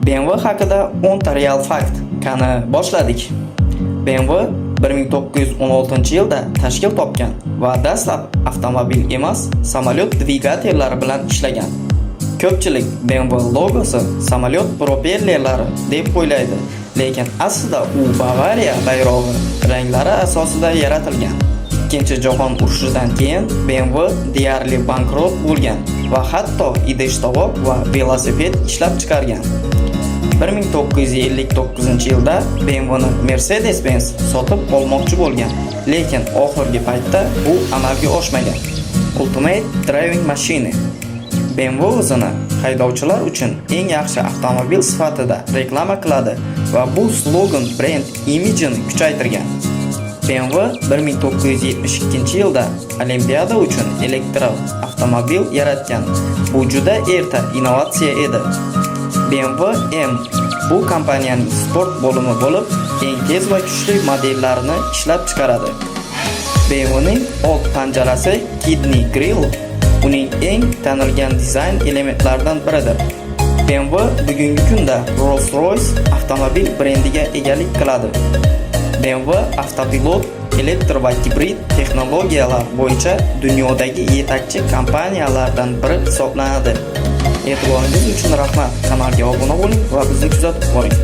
BMW haqida 10 ta real fakt. Qani boshladik. BMW 1916-yilda tashkil topgan va dastlab avtomobil emas, samolyot dvigatellari bilan ishlagan. Ko'pchilik BMW logosi samolyot propellerlari deb o'ylaydi, lekin aslida u Bavariya bayrog'i ranglari asosida yaratilgan. Ikkinchi jahon urushidan keyin BMW deyarli bankrot bo'lgan va hatto idish-tovoq va velosiped ishlab chiqargan. 1959-yilda BMWni Mercedes-Benz sotib olmoqchi bo'lgan, lekin oxirgi paytda bu amalga oshmagan. Ultimate Driving Machine BMW o'zini haydovchilar uchun eng yaxshi avtomobil sifatida reklama qiladi va bu slogan brend imijini kuchaytirgan. BMW 1972-yilda Olimpiada uchun elektr avtomobil yaratgan. Bu juda erta innovatsiya edi. BMW M bu kompaniyaning sport bo'limi bo'lib, eng tez va kuchli modellarini ishlab chiqaradi. BMWning old panjarasi Kidney Grill uning eng tanilgan dizayn elementlaridan biridir. BMW bugungi kunda Rolls-Royce avtomobil brendiga egalik qiladi. BMW avtopilot, elektr va gibrid texnologiyalar bo'yicha dunyodagi yetakchi kompaniyalardan biri hisoblanadi. E'tiboringiz uchun rahmat. Kanalga obuna bo'ling va bizni kuzatib boring.